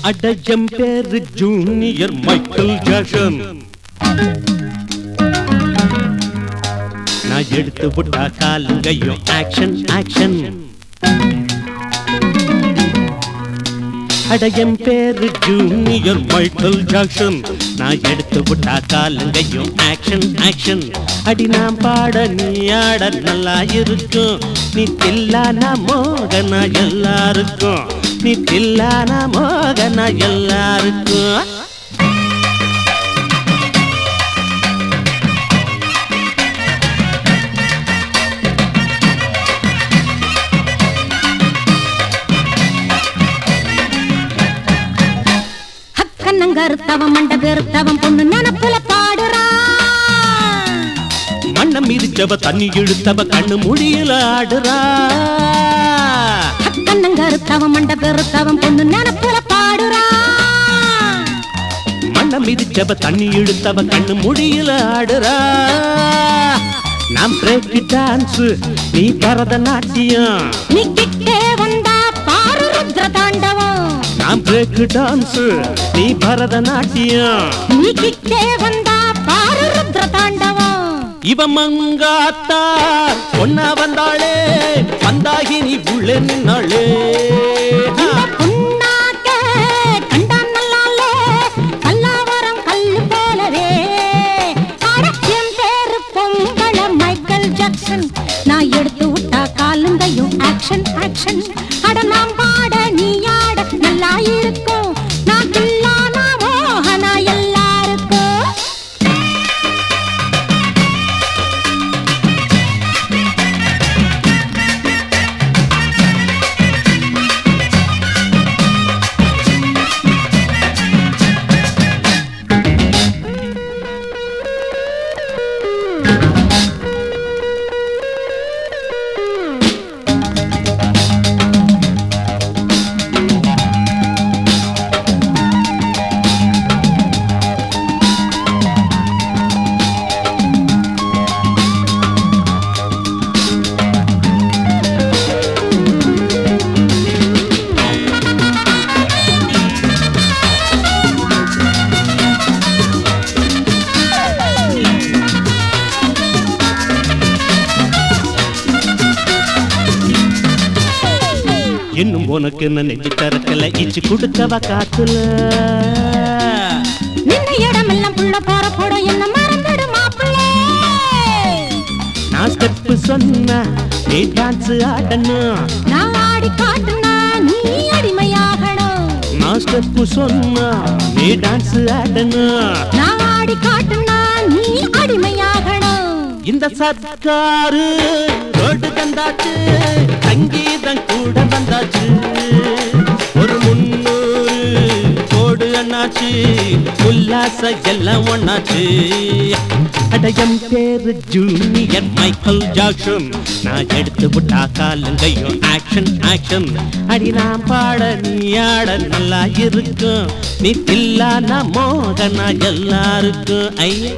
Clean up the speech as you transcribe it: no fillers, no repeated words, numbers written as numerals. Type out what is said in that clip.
அடஜம் பேரு junior Michael Jackson. நான் எடுத்து விட்டா காலுங்கையும் ஆக்ஷன் ஆக்ஷன். அடஜம் பேரு ஜூனியர் மைக்கேல் ஜாக்சன். நான் எடுத்து விட்டா காலுங்கையும் ஆக்ஷன் ஆக்ஷன். அடி நாம் பாட நீ ஆட நல்லா இருக்கும். நீ தில்லானா மோகனா எல்லாருக்கும். நீ தில்லானா மோகனா எல்லாருக்கும். கருத்தவன் மண்ட பெருத்தவன் பொண்ணு நினப்புல பாடுறா. மண்ணம் மிதிச்சவ தண்ணி இழுத்தவ கண்ணு முடியல ஆடுறா. கருத்தவன் மண்ட பெருத்தவன் பொண்ணு நினப்புல பாடுறா. மண்ணம் மிதிச்சவ தண்ணி இழுத்தவ கண்ணு முடியல ஆடுறா. நாம் பிரேக் டான்ஸ் நீ பரதநாட்டியம். நீ கிட்டே வந்தா பாரு ருத்ர தாண்டவம். நாம் பிரேக் டான்ஸ் நீ பரதநாட்டியம். நீ கிட்டே வந்தா பாரு ருத்ர தாண்டவம். இவ மங்காத்தா பொண்ணா வந்தாளே வந்தாகி நீ உள்ள நின்னாளே. பொண்ணாக்க கண்டா நல்லாலே கல்லாவரம் கல்லு போலவே. என் பேரு பொங்கல மைக்கேல் ஜாக்சன். நான் எடுத்து விட்டா காலுங்கையும் ஆக்ஷன் ஆக்ஷன். அட நாம் பாட நீ ஆட நல்லா இருக்கும். நான் தில்லானா மோகனா எல்லாருக்கும். இன்னும் உனக்கு என்ன நெஞ்சு தரக்கல இச்சு கொடுக்கவா காத்துல. நின்ன இடமெல்லாம் புள்ள போற போட என்ன மறந்துடு மாப்பிள்ளை. நான் ஸ்டெப் சொன்னா நீ டான்ஸ் ஆடணும். நான் ஆடி காட்டுனா நீ அடிமையாகணும். நான் ஸ்டெப் சொன்னா நீ டான்ஸ் ஆடணும். நான் ஆடி காட்டுனா நீ அடிமையாகணும். இந்த சர்க்காரு ரோடு கண்டாச்சு சங்கீதம் கூட வந்தாச்சு. ஒரு 300 கோடு அண்ணாச்சு உல்லாச எல்லாம் ஒண்ணாச்சு. அடயம் பேரு ஜூனியர் மைக்கேல் ஜாக்சன். நான் எடுத்து விட்டா காலுங்கையும் ஆக்ஷன் ஆக்ஷன். அடி நாம் பாட நீ ஆட நல்லா இருக்கும். நீ தில்லானா மோகனா எல்லாருக்கும். ஐயா